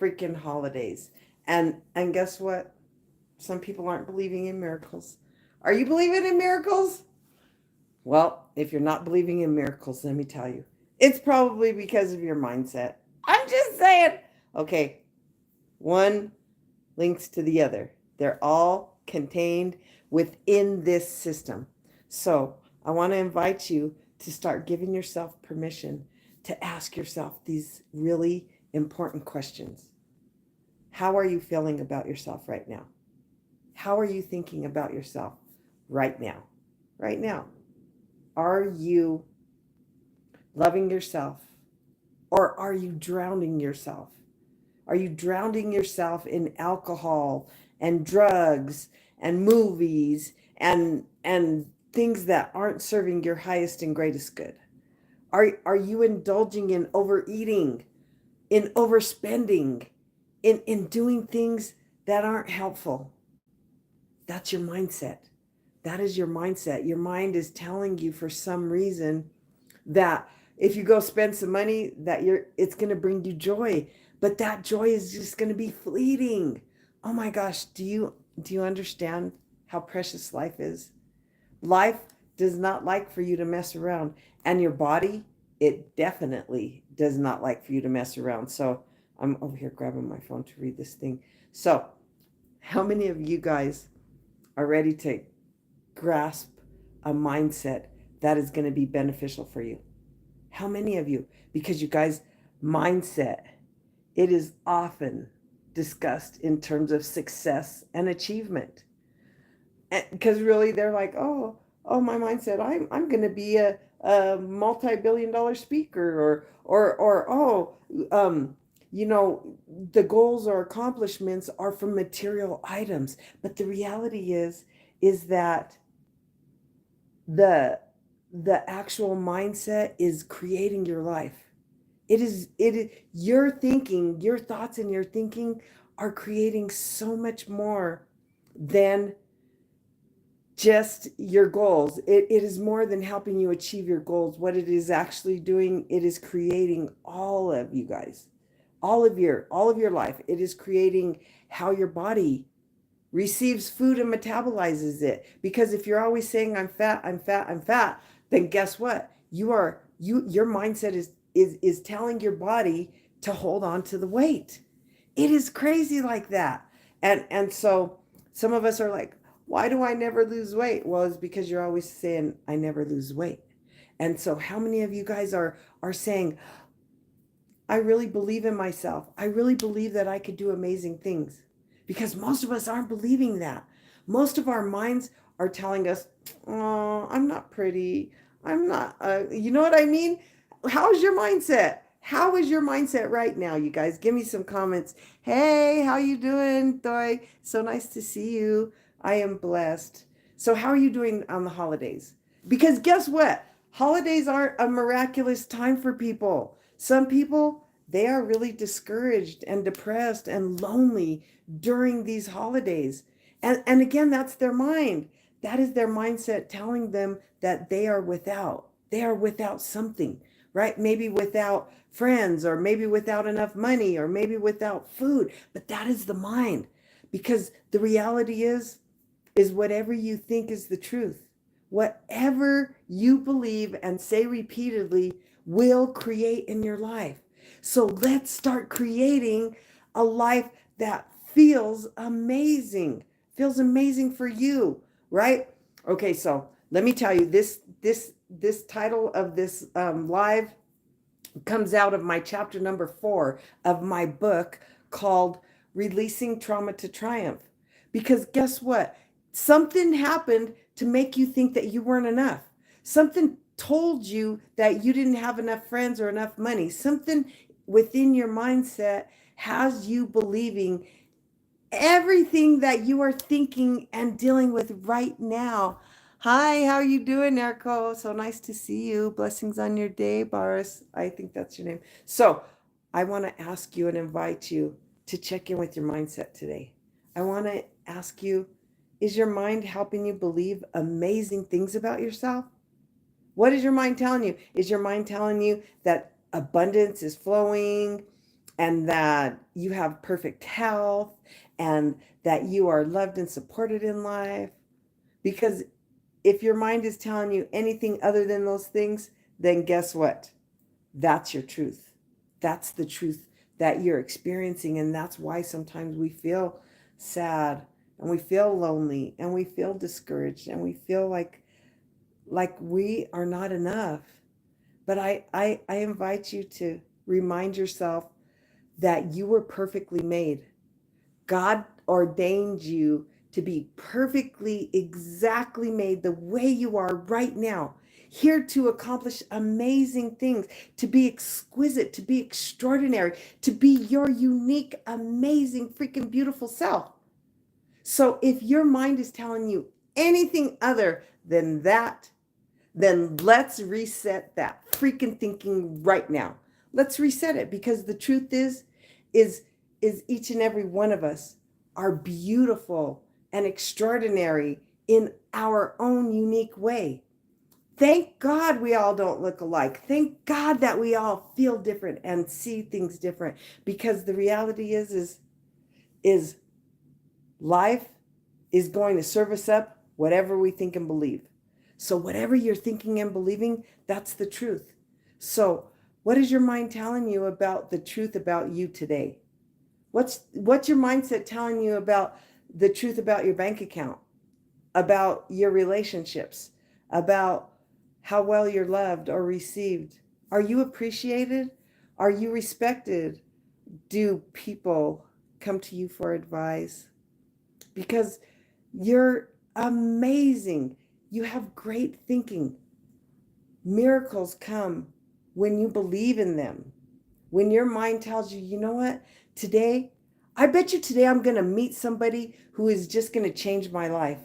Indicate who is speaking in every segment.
Speaker 1: freaking holidays. And guess what? Some people aren't believing in miracles. Are you believing in miracles? Well, if you're not believing in miracles, let me tell you, it's probably because of your mindset. I'm just saying. Okay, one links to the other. They're all contained within this system. So I want to invite you to start giving yourself permission to ask yourself these really important questions. How are you feeling about yourself right now? How are you thinking about yourself right now? Right now. Are you loving yourself, or are you drowning yourself? Are you drowning yourself in alcohol and drugs and movies and things that aren't serving your highest and greatest good? Are you indulging in overeating, in overspending, in doing things that aren't helpful? That's your mindset. That is your mindset. Your mind is telling you for some reason that if you go spend some money, that it's going to bring you joy, but that joy is just going to be fleeting. Oh my gosh, do you understand how precious life is? Life does not like for you to mess around, and your body, it definitely does not like for you to mess around. So I'm over here grabbing my phone to read this thing. So how many of you guys are ready to grasp a mindset that is going to be beneficial for you? How many of you? Because you guys, mindset, it is often discussed in terms of success and achievement. Because really they're like, oh, my mindset, I'm going to be a multi-billion-dollar speaker, or you know, the goals or accomplishments are from material items. But the reality is that the the actual mindset is creating your life. It is your thinking, your thoughts and your thinking are creating so much more than just your goals. It is more than helping you achieve your goals. What it is actually doing, it is creating all of you guys, all of your life. It is creating how your body receives food and metabolizes it. Because if you're always saying I'm fat, I'm fat, I'm fat, then guess what? Your mindset is telling your body to hold on to the weight. It is crazy like that. And so some of us are like, why do I never lose weight? Well, it's because you're always saying I never lose weight. And so how many of you guys are saying, I really believe in myself. I really believe that I could do amazing things? Because most of us aren't believing that. Most of our minds are telling us, oh, I'm not pretty. I'm not, you know what I mean? How's your mindset? How is your mindset right now, you guys? Give me some comments. Hey, how you doing, Doy? So nice to see you. I am blessed. So how are you doing on the holidays? Because guess what? Holidays aren't a miraculous time for people. Some people, they are really discouraged and depressed and lonely during these holidays. And again, that's their mind. That is their mindset telling them that they are without. They are without something, right? Maybe without friends, or maybe without enough money, or maybe without food. But that is the mind. Because the reality is whatever you think is the truth. Whatever you believe and say repeatedly will create in your life. So let's start creating a life that feels amazing for you, right? Okay, so let me tell you, this title of this live comes out of my chapter number 4 of my book called Releasing Trauma to Triumph. Because guess what? Something happened to make you think that you weren't enough. Something told you that you didn't have enough friends or enough money. Something within your mindset has you believing everything that you are thinking and dealing with right now. Hi, how are you doing, Erko? So nice to see you. Blessings on your day, Boris. I think that's your name. So I want to ask you and invite you to check in with your mindset today. I want to ask you, is your mind helping you believe amazing things about yourself? What is your mind telling you? Is your mind telling you that abundance is flowing and that you have perfect health and that you are loved and supported in life. Because if your mind is telling you anything other than those things, then guess what? That's your truth. That's the truth that you're experiencing. And that's why sometimes we feel sad and we feel lonely and we feel discouraged and we feel like we are not enough. But I invite you to remind yourself that you were perfectly made. God ordained you to be perfectly, exactly made the way you are right now, here to accomplish amazing things, to be exquisite, to be extraordinary, to be your unique, amazing, freaking beautiful self. So if your mind is telling you anything other than that, then let's reset that freaking thinking right now. Let's reset it, because the truth is is each and every one of us are beautiful and extraordinary in our own unique way. Thank God we all don't look alike. Thank God that we all feel different and see things different, because the reality is life is going to serve us up whatever we think and believe. So whatever you're thinking and believing, that's the truth. So what is your mind telling you about the truth about you today? What's your mindset telling you about the truth about your bank account, about your relationships, about how well you're loved or received? Are you appreciated? Are you respected? Do people come to you for advice? Because you're amazing. You have great thinking. Miracles come when you believe in them. When your mind tells you, you know what, today, I bet you today I'm going to meet somebody who is just going to change my life.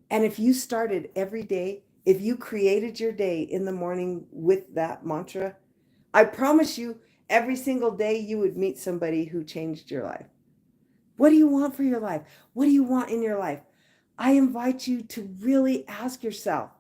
Speaker 1: And if you started every day, if you created your day in the morning with that mantra, I promise you, every single day you would meet somebody who changed your life. What do you want for your life? What do you want in your life? I invite you to really ask yourself,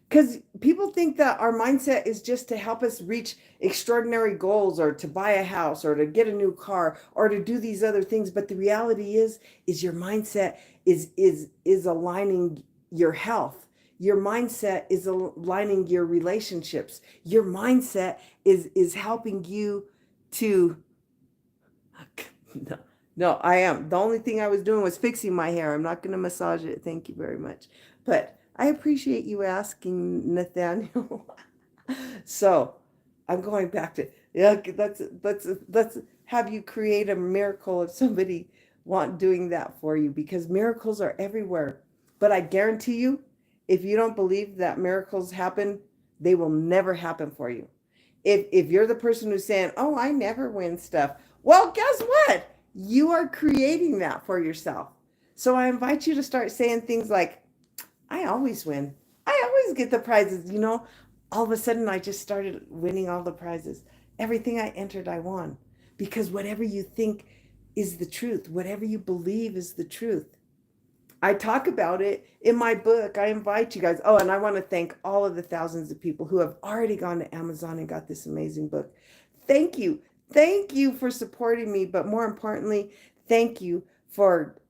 Speaker 1: because people think that our mindset is just to help us reach extraordinary goals, or to buy a house, or to get a new car, or to do these other things. But the reality is your mindset is aligning your health. Your mindset is aligning your relationships. Your mindset is helping you to no, no, I am. The only thing I was doing was fixing my hair. I'm not going to massage it. Thank you very much. But I appreciate you asking, Nathaniel. So I'm going back to, yeah, let's have you create a miracle of somebody doing that for you, because miracles are everywhere. But I guarantee you, if you don't believe that miracles happen, they will never happen for you. If you're the person who's saying, "Oh, I never win stuff," well, guess what? You are creating that for yourself. So I invite you to start saying things like, "I always win. I always get the prizes." All of a sudden I just started winning all the prizes. Everything I entered, I won. Because whatever you think is the truth, whatever you believe is the truth. I talk about it in my book. I invite you guys. Oh, and I want to thank all of the thousands of people who have already gone to Amazon and got this amazing book. Thank you. Thank you for supporting me. But more importantly, thank you for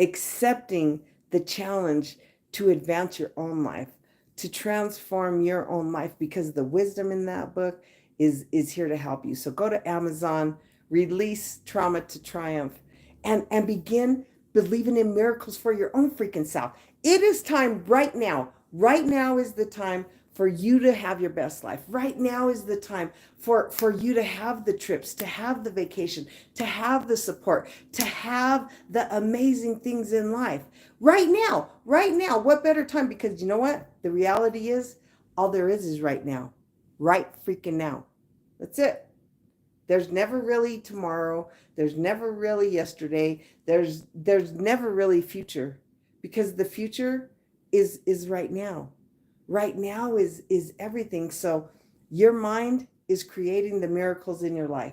Speaker 1: accepting the challenge to advance your own life, to transform your own life, because the wisdom in that book is here to help you. So go to Amazon, Release Trauma to Triumph, and begin believing in miracles for your own freaking self. It is time right now. Right now is the time for you to have your best life. Right now is the time for you to have the trips, to have the vacation, to have the support, to have the amazing things in life. Right now, right now. What better time? Because you know what? The reality is, all there is right now. Right freaking now. That's it. There's never really tomorrow. There's never really yesterday. There's never really future, because the future is right now. Right now is everything. So your mind is creating the miracles in your life.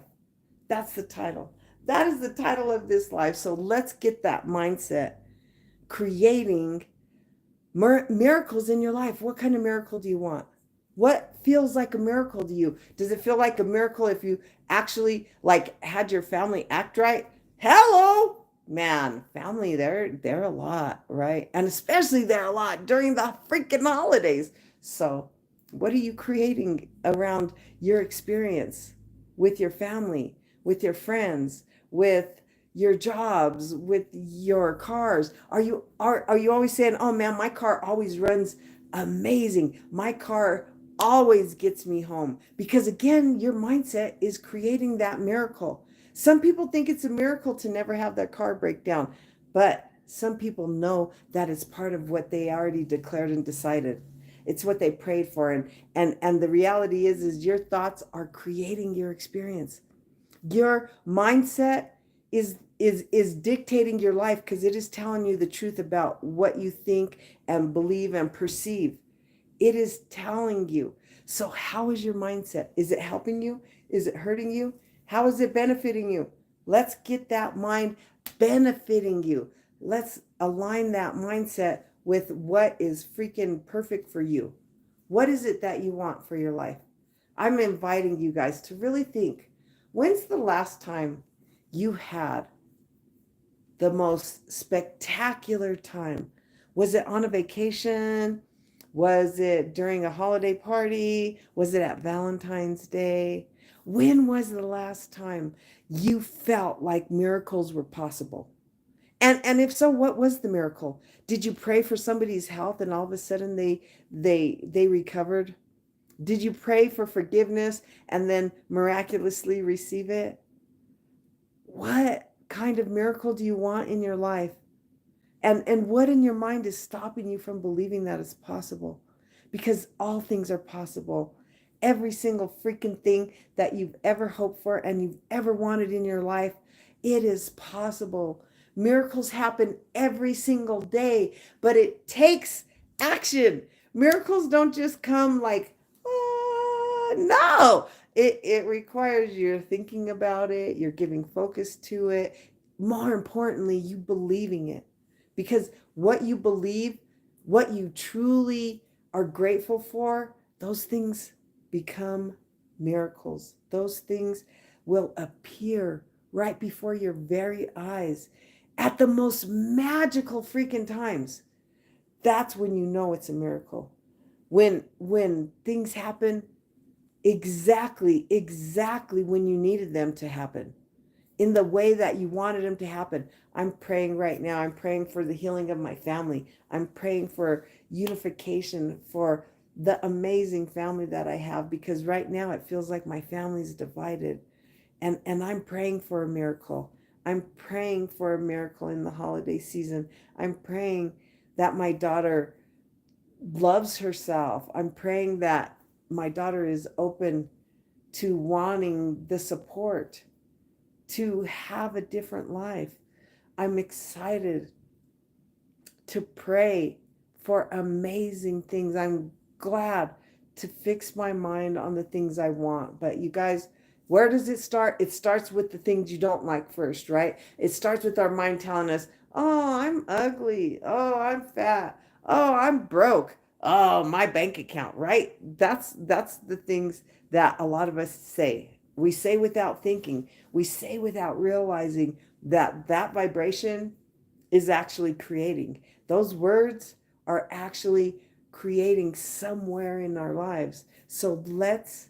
Speaker 1: That's the title. That is the title of this life. So let's get that mindset, creating miracles in your life. What kind of miracle do you want? What feels like a miracle to you? Does it feel like a miracle if you actually like had your family act right? Hello, man, family, they're a lot, right? And especially they're a lot during the freaking holidays. So, what are you creating around your experience with your family, with your friends, with your jobs, with your cars? Are you always saying, "Oh man, my car always runs amazing. My car always gets me home." Because again, your mindset is creating that miracle. Some people think it's a miracle to never have their car break down, but some people know that it's part of what they already declared and decided. It's what they prayed for, and the reality is your thoughts are creating your experience. Your mindset is dictating your life because it is telling you the truth about what you think and believe and perceive. It is telling you. So how is your mindset? Is it helping you? Is it hurting you? How is it benefiting you? Let's get that mind benefiting you. Let's align that mindset with what is freaking perfect for you. What is it that you want for your life? I'm inviting you guys to really think, when's the last time you had the most spectacular time? Was it on a vacation? Was it during a holiday party? Was it at Valentine's Day? When was the last time you felt like miracles were possible? And if so, what was the miracle? Did you pray for somebody's health and all of a sudden they recovered? Did you pray for forgiveness and then miraculously receive it? What kind of miracle do you want in your life? And what in your mind is stopping you from believing that it's possible? Because all things are possible. Every single freaking thing that you've ever hoped for and you've ever wanted in your life, it is possible. Miracles happen every single day, but it takes action. Miracles don't just come like, no. It requires you're thinking about it, you're giving focus to it. More importantly, you believing it. Because what you believe, what you truly are grateful for, those things become miracles. Those things will appear right before your very eyes at the most magical freaking times. That's when you know it's a miracle. When things happen exactly when you needed them to happen, in the way that you wanted them to happen. I'm praying right now. I'm praying for the healing of my family. I'm praying for unification, for the amazing family that I have, because right now it feels like my family's divided. And I'm praying for a miracle. I'm praying for a miracle in the holiday season. I'm praying that my daughter loves herself. I'm praying that my daughter is open to wanting the support to have a different life. I'm excited to pray for amazing things. I'm glad to fix my mind on the things I want. But you guys, where does it start? It starts with the things you don't like first, right? It starts with our mind telling us, oh, I'm ugly. Oh, I'm fat. Oh, I'm broke. Oh, my bank account, right? That's the things that a lot of us say. We say without thinking. We say without realizing that that vibration is actually creating. Those words are actually creating somewhere in our lives. So let's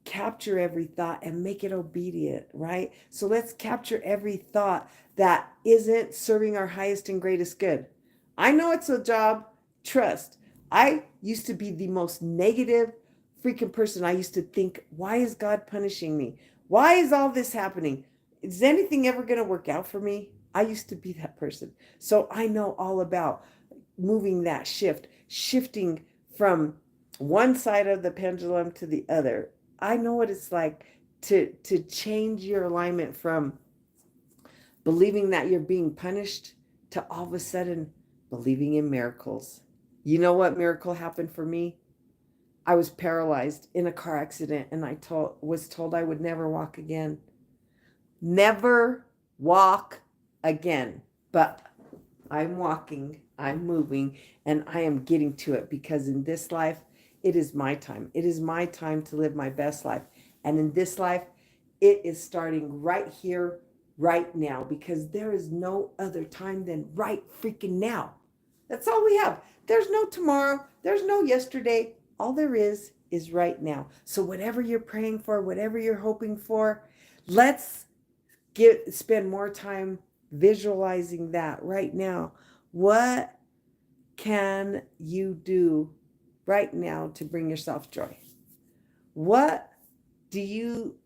Speaker 1: capture every thought and make it obedient, right? So let's capture every thought that isn't serving our highest and greatest good. I know it's a job, trust. I used to be the most negative freaking person. I used to think, why is God punishing me? Why is all this happening? Is anything ever going to work out for me? I used to be that person. So I know all about moving that shifting from one side of the pendulum to the other. I know what it's like to change your alignment from believing that you're being punished to all of a sudden believing in miracles. You know what miracle happened for me? I was paralyzed in a car accident and was told I would never walk again. Never walk again. But I'm walking, I'm moving, and I am getting to it, because in this life, it is my time. It is my time to live my best life. And in this life, it is starting right here, right now, because there is no other time than right freaking now. That's all we have. There's no tomorrow. There's no yesterday. All there is right now. So whatever you're praying for, whatever you're hoping for, let's spend more time visualizing that right now. What can you do right now to bring yourself joy? What do you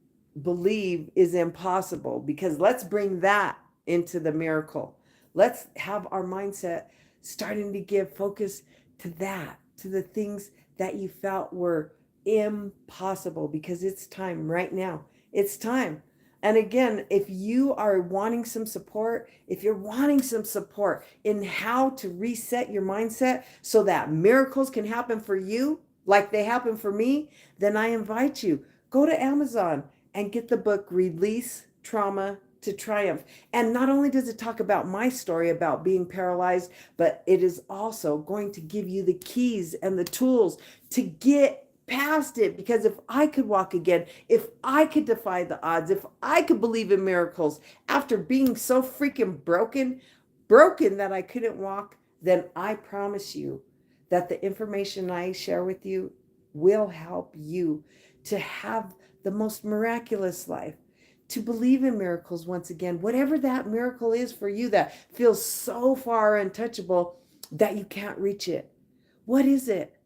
Speaker 1: believe is impossible? Because let's bring that into the miracle. Let's have our mindset starting to give focus to that, to the things that you felt were impossible, because it's time right now. It's time. And again, if you are wanting some support, if you're wanting some support in how to reset your mindset so that miracles can happen for you like they happen for me, then I invite you, go to Amazon and get the book Release Trauma to Triumph. And not only does it talk about my story about being paralyzed, but it is also going to give you the keys and the tools to get past it. Because if I could walk again, if I could defy the odds, if I could believe in miracles after being so freaking broken that I couldn't walk, then I promise you that the information I share with you will help you to have the most miraculous life, to believe in miracles once again, whatever that miracle is for you that feels so far untouchable that you can't reach it. What is it?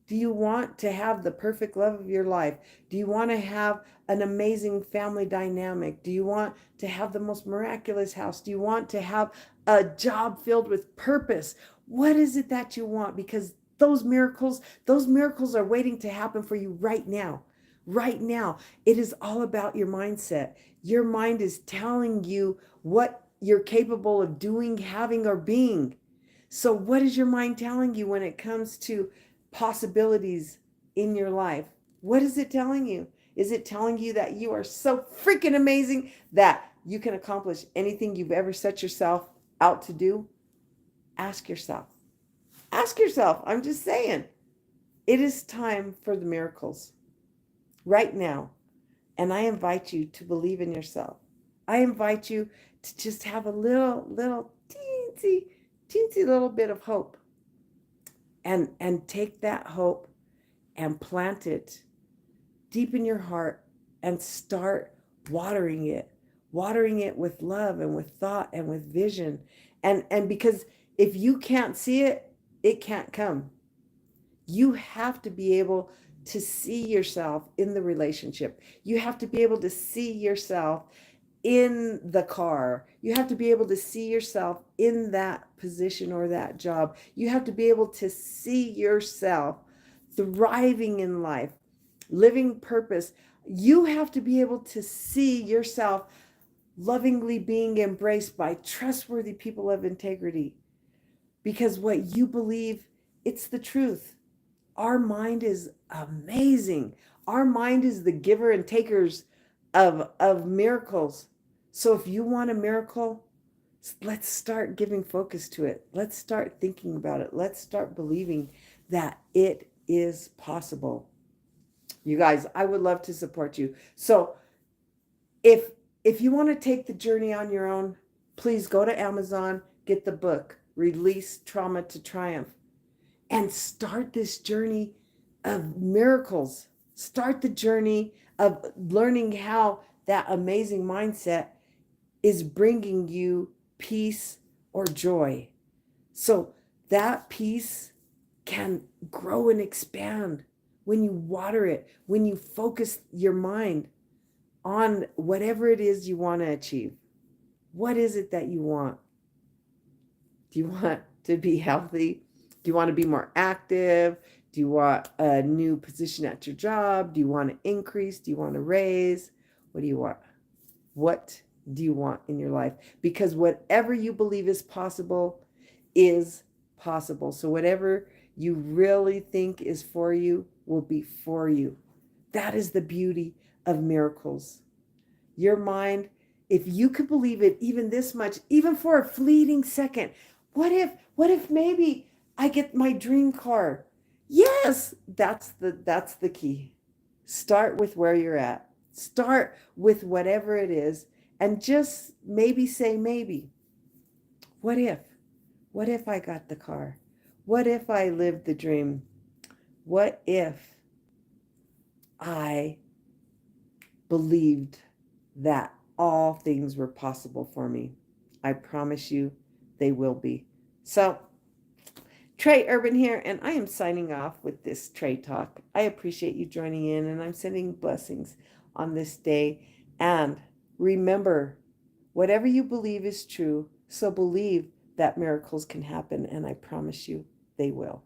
Speaker 1: Do you want to have the perfect love of your life? Do you want to have an amazing family dynamic? Do you want to have the most miraculous house? Do you want to have a job filled with purpose? What is it that you want? Because those miracles are waiting to happen for you right now. Right now. It is all about your mindset. Your mind is telling you what you're capable of doing, having, or being. So what is your mind telling you when it comes to possibilities in your life? What is it telling you? Is it telling you that you are so freaking amazing that you can accomplish anything you've ever set yourself out to do? Ask yourself. Ask yourself. I'm just saying. It is time for the miracles right now. And I invite you to believe in yourself. I invite you to just have a little teensy little bit of hope. And take that hope and plant it deep in your heart and start watering it with love and with thought and with vision. And because if you can't see it, it can't come. You have to be able to see yourself in the relationship. You have to be able to see yourself in the car. You have to be able to see yourself in that position or that job. You have to be able to see yourself thriving in life, living purpose. You have to be able to see yourself lovingly being embraced by trustworthy people of integrity. Because what you believe, it's the truth. Our mind is amazing. Our mind is the giver and takers of miracles. So if you want a miracle, let's start giving focus to it. Let's start thinking about it. Let's start believing that it is possible. You guys, I would love to support you. So if you want to take the journey on your own, please go to Amazon, get the book, Release Trauma to Triumph, and start this journey of miracles. Start the journey of learning how that amazing mindset is bringing you peace or joy. So that peace can grow and expand when you water it, when you focus your mind on whatever it is you want to achieve. What is it that you want? Do you want to be healthy? Do you want to be more active? Do you want a new position at your job? Do you want to increase? Do you want to raise? What do you want? What do you want in your life? Because whatever you believe is possible is possible. So whatever you really think is for you will be for you. That is the beauty of miracles. Your mind, if you could believe it even this much, even for a fleeting second, what if maybe I get my dream car? Yes, that's the key. Start with where you're at. Start with whatever it is and just maybe say maybe. What if? What if I got the car? What if I lived the dream? What if I believed that all things were possible for me? I promise you they will be. So, Trey Urban here, and I am signing off with this Trey Talk. I appreciate you joining in, and I'm sending blessings on this day. And remember, whatever you believe is true, so believe that miracles can happen, and I promise you they will.